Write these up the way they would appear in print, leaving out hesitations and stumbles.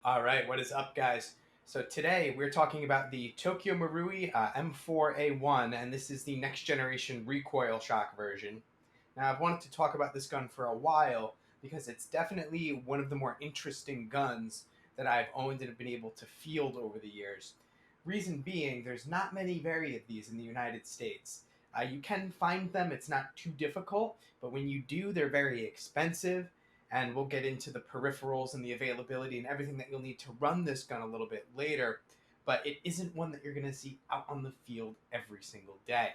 All right, what is up, guys? So today we're talking about the Tokyo Marui M4A1, and this is the Next Generation Recoil Shock version. Now, I've wanted to talk about this gun for a while because it's definitely one of the more interesting guns that I've owned and have been able to field over the years. Reason being, there's not many of these in the United States. You can find them, it's not too difficult, but when you do, they're very expensive, and we'll get into the peripherals and the availability and everything that you'll need to run this gun a little bit later. But it isn't one that you're going to see out on the field every single day.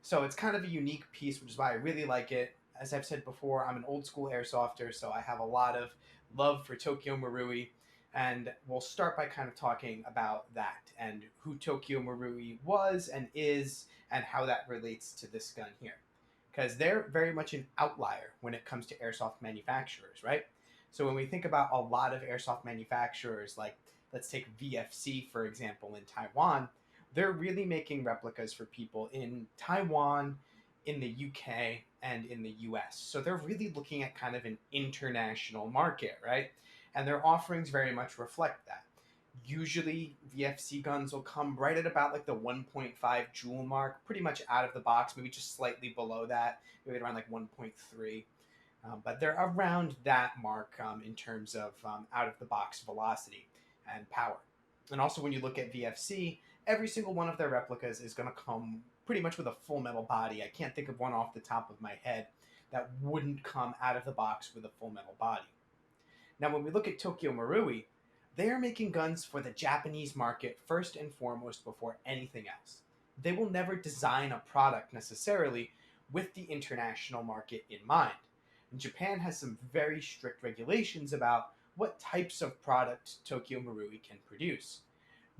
So it's kind of a unique piece, which is why I really like it. As I've said before, I'm an old school airsofter, so I have a lot of love for Tokyo Marui. And we'll start by kind of talking about that and who Tokyo Marui was and is, and how that relates to this gun here, because they're very much an outlier when it comes to airsoft manufacturers, right? So when we think about a lot of airsoft manufacturers, like let's take VFC for example in Taiwan, they're really making replicas for people in Taiwan, in the UK, and in the US. So they're really looking at kind of an international market, right? And their offerings very much reflect that. Usually VFC guns will come right at about like the 1.5 joule mark, pretty much out of the box, maybe just slightly below that, maybe around like 1.3. But they're around that mark in terms of out of the box velocity and power. And also, when you look at VFC, every single one of their replicas is going to come pretty much with a full metal body. I can't think of one off the top of my head that wouldn't come out of the box with a full metal body. Now, when we look at Tokyo Marui, they are making guns for the Japanese market first and foremost before anything else. They will never design a product necessarily with the international market in mind. And Japan has some very strict regulations about what types of product Tokyo Marui can produce.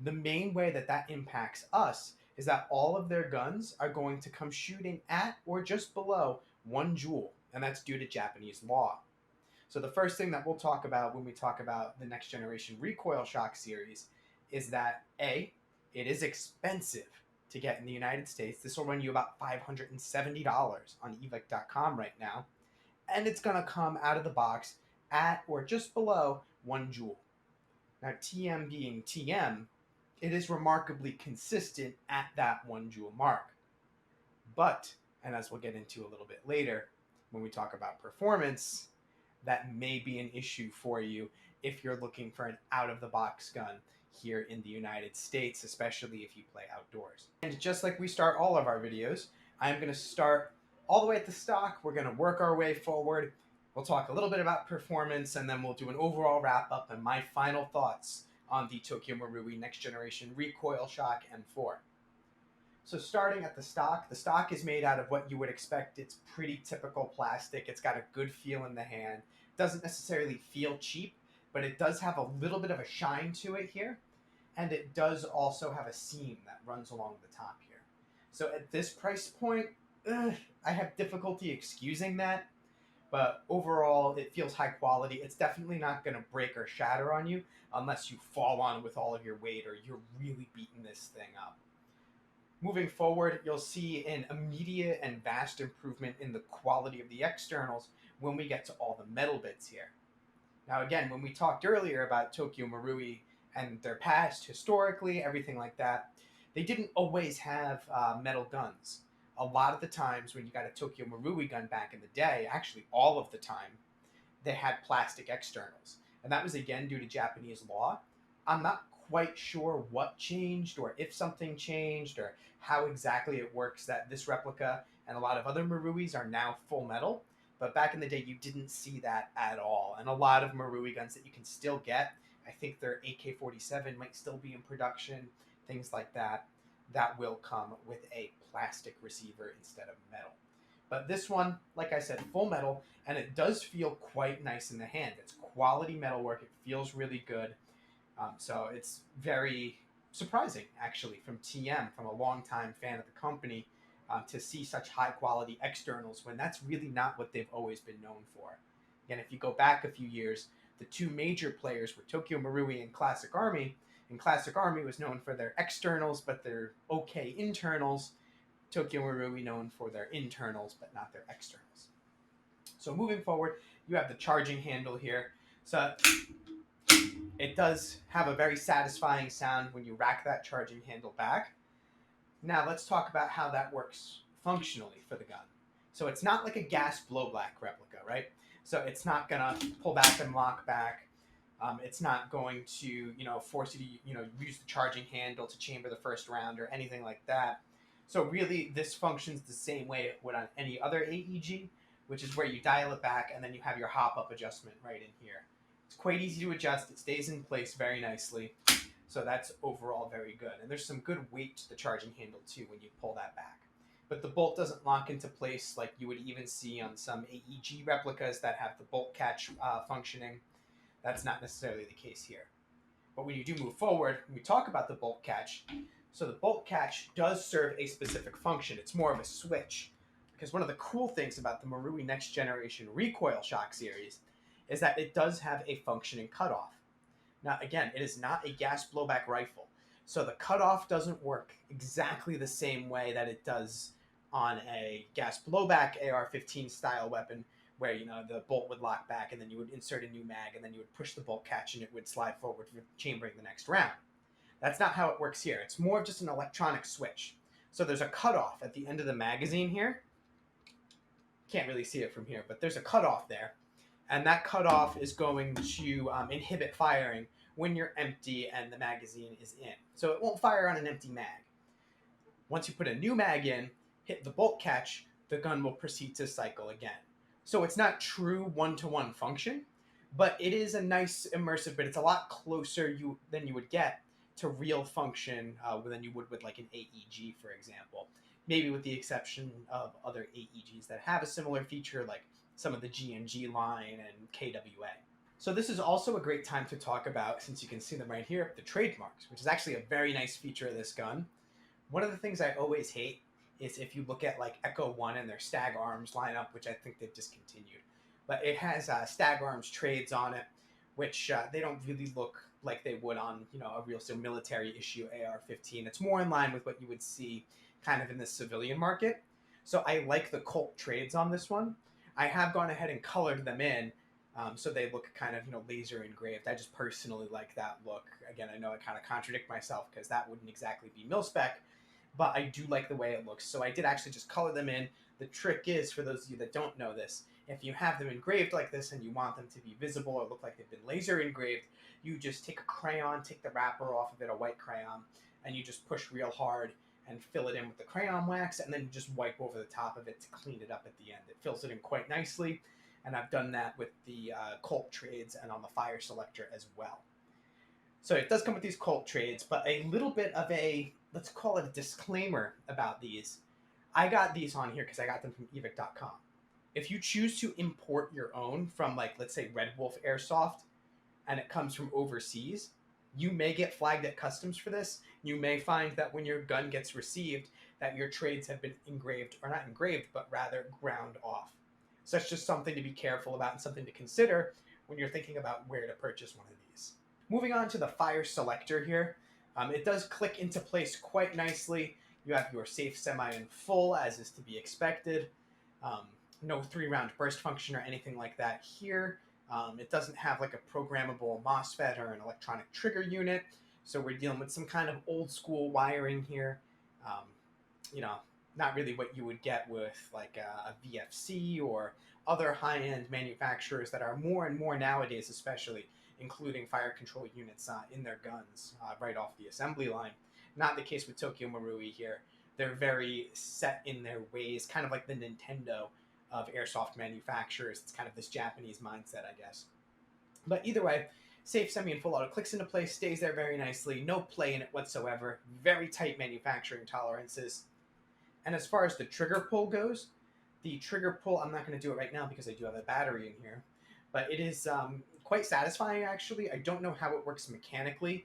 The main way that that impacts us is that all of their guns are going to come shooting at or just below 1 joule, and that's due to Japanese law. So the first thing that we'll talk about when we talk about the Next Generation Recoil Shock series is that A, it is expensive to get in the United States. This will run you about $570 on evic.com right now, and it's going to come out of the box at or just below 1 joule. Now, TM being TM, it is remarkably consistent at that 1 joule mark. But, and as we'll get into a little bit later, when we talk about performance, that may be an issue for you if you're looking for an out-of-the-box gun here in the United States, especially if you play outdoors. And just like we start all of our videos, I'm going to start all the way at the stock. We're going to work our way forward. We'll talk a little bit about performance, and then we'll do an overall wrap-up and my final thoughts on the Tokyo Marui Next Generation Recoil Shock M4. So starting at the stock is made out of what you would expect. It's pretty typical plastic. It's got a good feel in the hand. Doesn't necessarily feel cheap, but it does have a little bit of a shine to it here. And it does also have a seam that runs along the top here. So at this price point, I have difficulty excusing that. But overall, it feels high quality. It's definitely not going to break or shatter on you unless you fall on with all of your weight or you're really beating this thing up. Moving forward, you'll see an immediate and vast improvement in the quality of the externals when we get to all the metal bits here. Now again, when we talked earlier about Tokyo Marui and their past, historically, everything like that, they didn't always have metal guns. A lot of the times when you got a Tokyo Marui gun back in the day, actually all of the time, they had plastic externals. And that was again due to Japanese law. I'm not quite sure what changed or if something changed or how exactly it works that this replica and a lot of other Maruis are now full metal. But back in the day, you didn't see that at all. And a lot of Marui guns that you can still get, I think their AK-47 might still be in production, things like that, that will come with a plastic receiver instead of metal. But this one, like I said, full metal, and it does feel quite nice in the hand. It's quality metalwork. It feels really good. So it's very surprising, actually, from TM, from a longtime fan of the company, to see such high-quality externals when that's really not what they've always been known for. Again, if you go back a few years, the two major players were Tokyo Marui and Classic Army, and Classic Army was known for their externals, but their okay internals. Tokyo Marui known for their internals, but not their externals. So moving forward, you have the charging handle here. So It does have a very satisfying sound when you rack that charging handle back. Now let's talk about how that works functionally for the gun. So it's not like a gas blowback replica, right? So it's not gonna pull back and lock back. It's not going to, force you to, use the charging handle to chamber the first round or anything like that. So really, this functions the same way it would on any other AEG, which is where you dial it back and then you have your hop-up adjustment right in here. It's quite easy to adjust. It stays in place very nicely. So that's overall very good. And there's some good weight to the charging handle too when you pull that back. But the bolt doesn't lock into place like you would even see on some AEG replicas that have the bolt catch functioning. That's not necessarily the case here. But when you do move forward, when we talk about the bolt catch, so the bolt catch does serve a specific function. It's more of a switch. Because one of the cool things about the Marui Next Generation Recoil Shock series is that it does have a functioning cutoff. Now, again, it is not a gas blowback rifle. So the cutoff doesn't work exactly the same way that it does on a gas blowback AR-15 style weapon, where the bolt would lock back and then you would insert a new mag and then you would push the bolt catch and it would slide forward for chambering the next round. That's not how it works here. It's more of just an electronic switch. So there's a cutoff at the end of the magazine here. Can't really see it from here, but there's a cutoff there. And that cutoff is going to inhibit firing when you're empty and the magazine is in. So it won't fire on an empty mag. Once you put a new mag in, hit the bolt catch, the gun will proceed to cycle again. So it's not true one-to-one function, but it is a nice immersive, but it's a lot closer than you would get to real function than you would with like an AEG, for example. Maybe with the exception of other AEGs that have a similar feature, like some of the G&G line and KWA. So this is also a great time to talk about, since you can see them right here, the trademarks, which is actually a very nice feature of this gun. One of the things I always hate is if you look at like Echo 1 and their Stag Arms lineup, which I think they've discontinued. But it has Stag Arms trades on it, which they don't really look like they would on a real military issue AR-15. It's more in line with what you would see kind of in the civilian market. So I like the Colt trades on this one. I have gone ahead and colored them in, so they look kind of laser engraved. I just personally like that look. Again, I know I kind of contradict myself because that wouldn't exactly be mil-spec, but I do like the way it looks. So I did actually just color them in. The trick is, for those of you that don't know this, if you have them engraved like this and you want them to be visible or look like they've been laser engraved, you just take a crayon, take the wrapper off of it, a white crayon, and you just push real hard and fill it in with the crayon wax, and then you just wipe over the top of it to clean it up at the end. It fills it in quite nicely, and I've done that with the Colt trades and on the fire selector as well. So it does come with these Colt trades, but a little bit of a, let's call it a disclaimer about these. I got these on here because I got them from evic.com. If you choose to import your own from, like, let's say Red Wolf Airsoft, and it comes from overseas, you may get flagged at customs for this. You may find that when your gun gets received, that your trades have been engraved, or not engraved, but rather ground off. So that's just something to be careful about and something to consider when you're thinking about where to purchase one of these. Moving on to the fire selector here. It does click into place quite nicely. You have your safe semi and full, as is to be expected. No 3-round burst function or anything like that here. It doesn't have like a programmable MOSFET or an electronic trigger unit, so we're dealing with some kind of old school wiring here. Not really what you would get with like a VFC or other high-end manufacturers that are more and more nowadays, especially including fire control units in their guns right off the assembly line. Not the case with Tokyo Marui here. They're very set in their ways, kind of like the Nintendo of airsoft manufacturers. It's kind of this Japanese mindset, I guess. But either way, safe semi and full auto clicks into place, stays there very nicely, no play in it whatsoever, very tight manufacturing tolerances. And as far as the trigger pull goes, the trigger pull, I'm not going to do it right now because I do have a battery in here, but it is quite satisfying actually. I don't know how it works mechanically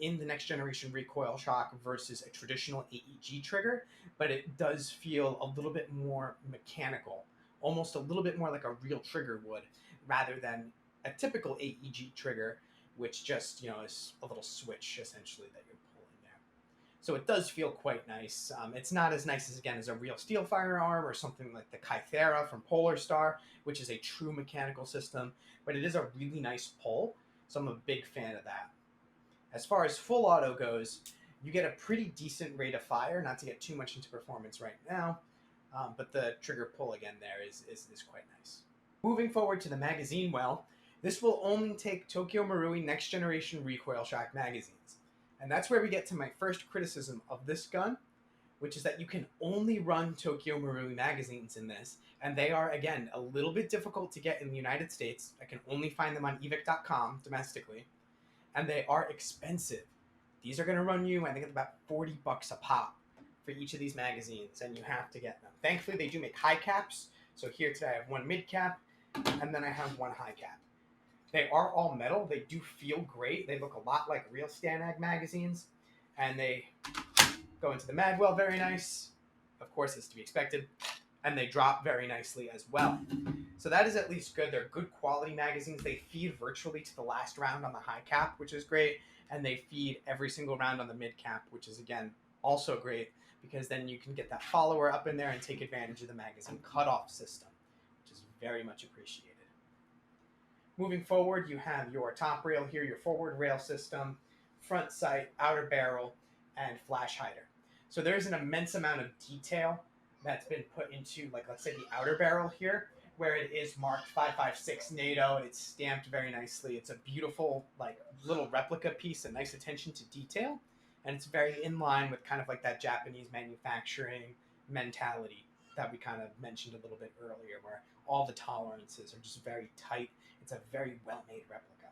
in the Next Generation Recoil Shock versus a traditional AEG trigger, but it does feel a little bit more mechanical, almost a little bit more like a real trigger would, rather than a typical AEG trigger, which just, is a little switch essentially that you're pulling there. So it does feel quite nice. It's not as nice as, again, as a real steel firearm or something like the Kythera from Polar Star, which is a true mechanical system, but it is a really nice pull. So I'm a big fan of that. As far as full auto goes, you get a pretty decent rate of fire, not to get too much into performance right now, but the trigger pull again there is quite nice. Moving forward to the magazine well, this will only take Tokyo Marui Next Generation Recoil Shock magazines. And that's where we get to my first criticism of this gun, which is that you can only run Tokyo Marui magazines in this, and they are, again, a little bit difficult to get in the United States. I can only find them on evic.com domestically, and they are expensive. These are going to run you, I think it's about 40 bucks a pop for each of these magazines, and you have to get them. Thankfully, they do make high caps, so here today I have one mid cap, and then I have one high cap. They are all metal. They do feel great. They look a lot like real Stanag magazines, and they go into the mag well very nice. Of course, it's to be expected. And they drop very nicely as well. So that is at least good. They're good quality magazines. They feed virtually to the last round on the high cap, which is great. And they feed every single round on the mid cap, which is, again, also great, because then you can get that follower up in there and take advantage of the magazine cutoff system, which is very much appreciated. Moving forward, you have your top rail here, your forward rail system, front sight, outer barrel, and flash hider. So there's an immense amount of detail that's been put into, like, let's say the outer barrel here, where it is marked 556 NATO. It's stamped very nicely. It's a beautiful, like, little replica piece, a nice attention to detail, and it's very in line with kind of like that Japanese manufacturing mentality that we kind of mentioned a little bit earlier, where all the tolerances are just very tight. It's a very well-made replica.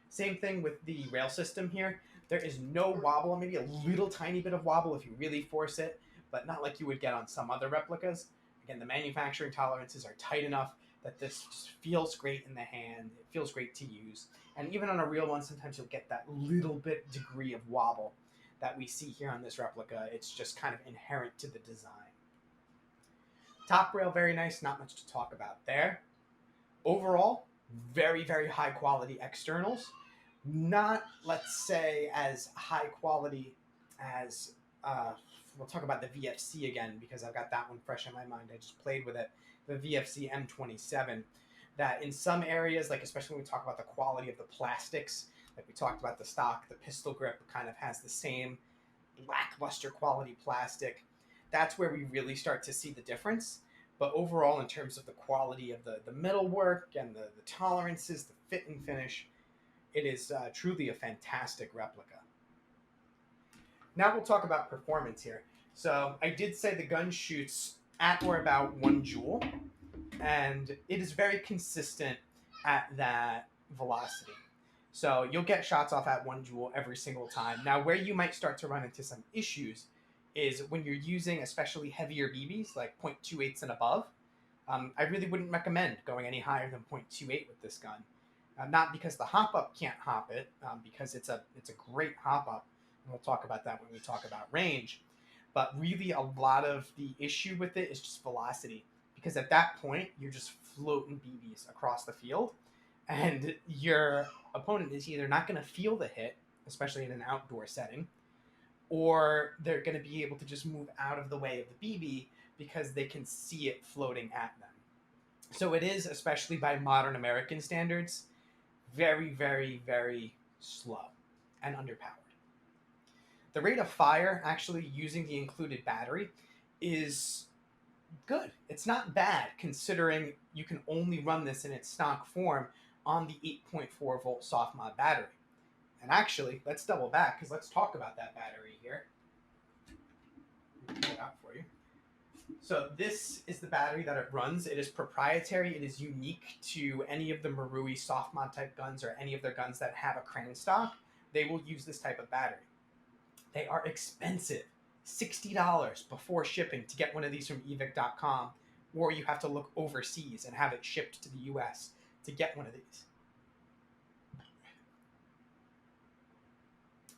Same thing with the rail system here. There is no wobble, maybe a little tiny bit of wobble if you really force it, but not like you would get on some other replicas. Again, the manufacturing tolerances are tight enough that this just feels great in the hand. It feels great to use. And even on a real one, sometimes you'll get that little bit degree of wobble that we see here on this replica. It's just kind of inherent to the design. Top rail, very nice. Not much to talk about there. Overall, very, very high quality externals. Not, let's say, as high quality as, we'll talk about the VFC again, because I've got that one fresh in my mind. I just played with it, the VFC M27, that in some areas, like especially when we talk about the quality of the plastics, like we talked about the stock, the pistol grip kind of has the same lackluster quality plastic. That's where we really start to see the difference. But overall, in terms of the quality of the metal work and the tolerances, the fit and finish, it is truly a fantastic replica. Now we'll talk about performance here. So I did say the gun shoots at or about 1 joule, and it is very consistent at that velocity. So you'll get shots off at 1 joule every single time. Now, where you might start to run into some issues is when you're using especially heavier BBs, like .28s and above. I really wouldn't recommend going any higher than .28 with this gun. Not because the hop-up can't hop it, because it's a great hop-up, and we'll talk about that when we talk about range. But really, a lot of the issue with it is just velocity, because at that point, you're just floating BBs across the field, and your opponent is either not going to feel the hit, especially in an outdoor setting, or they're going to be able to just move out of the way of the BB because they can see it floating at them. So it is, especially by modern American standards, very, very, very slow and underpowered. The rate of fire, actually using the included battery, is good. It's not bad, considering you can only run this in its stock form on the 8.4 volt Sopmod battery. And actually, let's double back, because let's talk about that battery here. Pull it out for you. So this is the battery that it runs. It is proprietary. It is unique to any of the Marui Sopmod type guns or any of their guns that have a crane stock. They will use this type of battery. They are expensive. $60 before shipping to get one of these from evic.com, or you have to look overseas and have it shipped to the US to get one of these.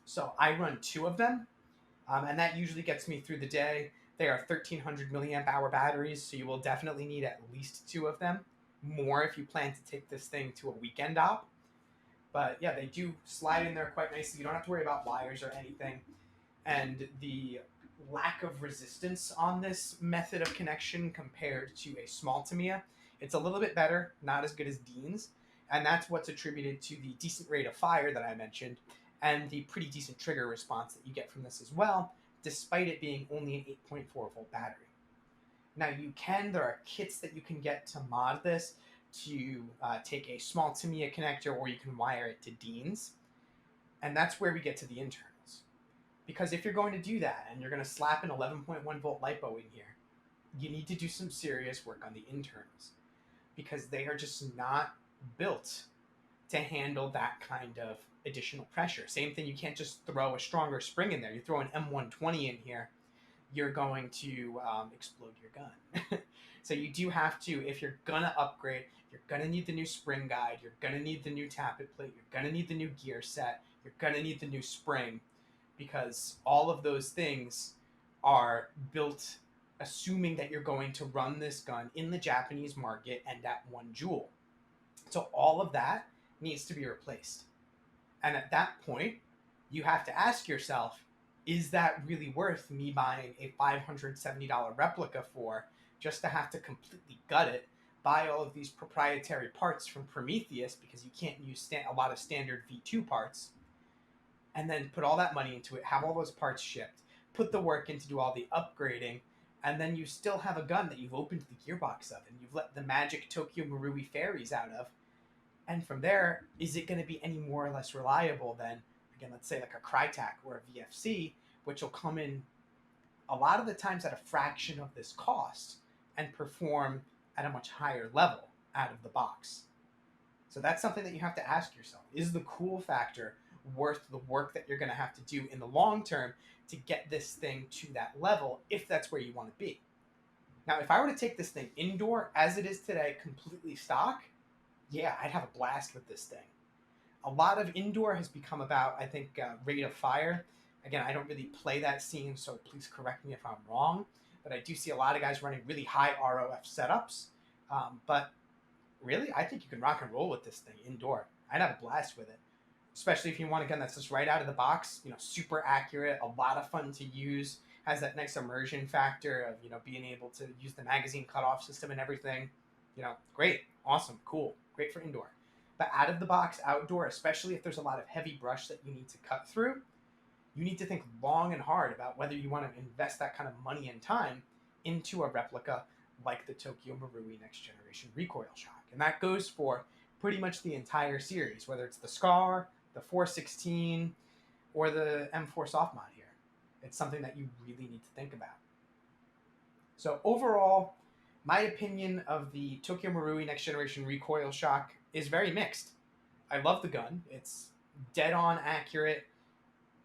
So I run 2 of them, and that usually gets me through the day. They are 1300 milliamp hour batteries, so you will definitely need at least 2 of them. More if you plan to take this thing to a weekend op. But yeah, they do slide in there quite nicely. You don't have to worry about wires or anything. And the lack of resistance on this method of connection compared to a small Tamiya, it's a little bit better, not as good as Dean's. And that's what's attributed to the decent rate of fire that I mentioned and the pretty decent trigger response that you get from this as well, despite it being only an 8.4 volt battery. Now there are kits that you can get to mod this to take a small Tamiya connector, or you can wire it to Dean's. And that's where we get to the internals. Because if you're going to do that and you're going to slap an 11.1 volt LiPo in here, you need to do some serious work on the internals, because they are just not built to handle that kind of additional pressure. Same thing, you can't just throw a stronger spring in there. You throw an M120 in here, you're going to explode your gun. So you do have to, if you're going to upgrade, you're going to need the new spring guide, you're going to need the new tappet plate, you're going to need the new gear set, you're going to need the new spring, because all of those things are built assuming that you're going to run this gun in the Japanese market and at 1 joule. So all of that needs to be replaced. And at that point, you have to ask yourself, is that really worth me buying a $570 replica for, just to have to completely gut it, buy all of these proprietary parts from Prometheus, because you can't use a lot of standard V2 parts, and then put all that money into it, have all those parts shipped, put the work in to do all the upgrading, and then you still have a gun that you've opened the gearbox of and you've let the magic Tokyo Marui fairies out of. And from there, is it going to be any more or less reliable than, again, let's say like a Krytac or a VFC, which will come in a lot of the times at a fraction of this cost and perform at a much higher level out of the box? So that's something that you have to ask yourself. Is the cool factor worth the work that you're going to have to do in the long term to get this thing to that level, if that's where you want to be? Now, if I were to take this thing indoor as it is today, completely stock, yeah, I'd have a blast with this thing. A lot of indoor has become about, I think, rate of fire. Again, I don't really play that scene, so please correct me if I'm wrong, but I do see a lot of guys running really high ROF setups. But really, I think you can rock and roll with this thing indoor. I'd have a blast with it, especially if you want a gun that's just right out of the box, super accurate, a lot of fun to use, has that nice immersion factor of, being able to use the magazine cutoff system and everything. Great, awesome, cool, great for indoor. But out of the box, outdoor, especially if there's a lot of heavy brush that you need to cut through, you need to think long and hard about whether you want to invest that kind of money and time into a replica like the Tokyo Marui Next Generation Recoil Shock. And that goes for pretty much the entire series, whether it's the SCAR, the 416, or the M4 Sopmod here. It's something that you really need to think about. So overall, my opinion of the Tokyo Marui Next Generation Recoil Shock is very mixed. I love the gun. It's dead on accurate.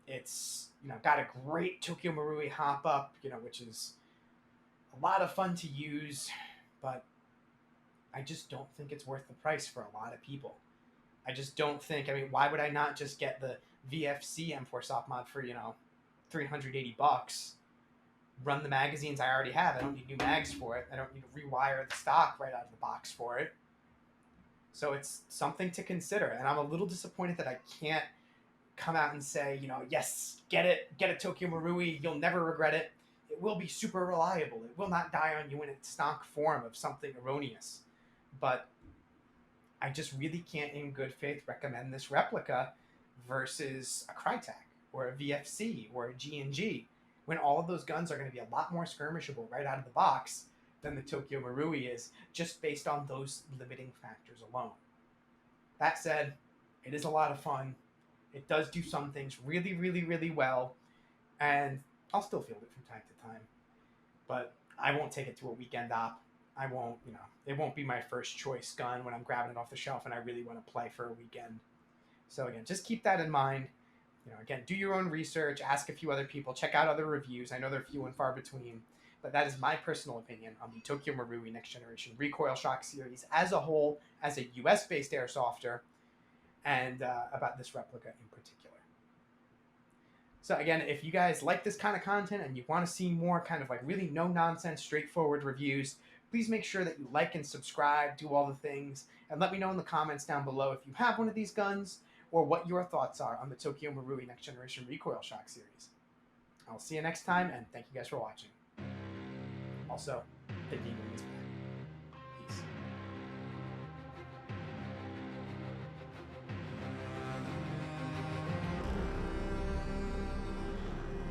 It's got a great Tokyo Marui hop up, which is a lot of fun to use, but I just don't think it's worth the price for a lot of people. I just don't think, why would I not just get the VFC M4 Sopmod for, $380, run the magazines I already have. I don't need new mags for it. I don't need to rewire the stock right out of the box for it. So it's something to consider. And I'm a little disappointed that I can't come out and say, yes, get a Tokyo Marui. You'll never regret it. It will be super reliable. It will not die on you in its stock form of something erroneous. But I just really can't in good faith recommend this replica versus a Krytac or a VFC or a G&G, when all of those guns are going to be a lot more skirmishable right out of the box than the Tokyo Marui is, just based on those limiting factors alone. That said, it is a lot of fun. It does do some things really, really, really well, and I'll still field it from time to time. But I won't take it to a weekend op. I won't, it won't be my first choice gun when I'm grabbing it off the shelf and I really want to play for a weekend. So again, just keep that in mind. Again, do your own research, ask a few other people, check out other reviews. I know they're few and far between, but that is my personal opinion on the Tokyo Marui Next Generation Recoil Shock series as a whole, as a US-based airsofter, and about this replica in particular. So again, if you guys like this kind of content and you want to see more kind of like really no-nonsense, straightforward reviews, please make sure that you like and subscribe, do all the things, and let me know in the comments down below if you have one of these guns, or what your thoughts are on the Tokyo Marui Next Generation Recoil Shock series. I'll see you next time, and thank you guys for watching. Also, the Eagle is back.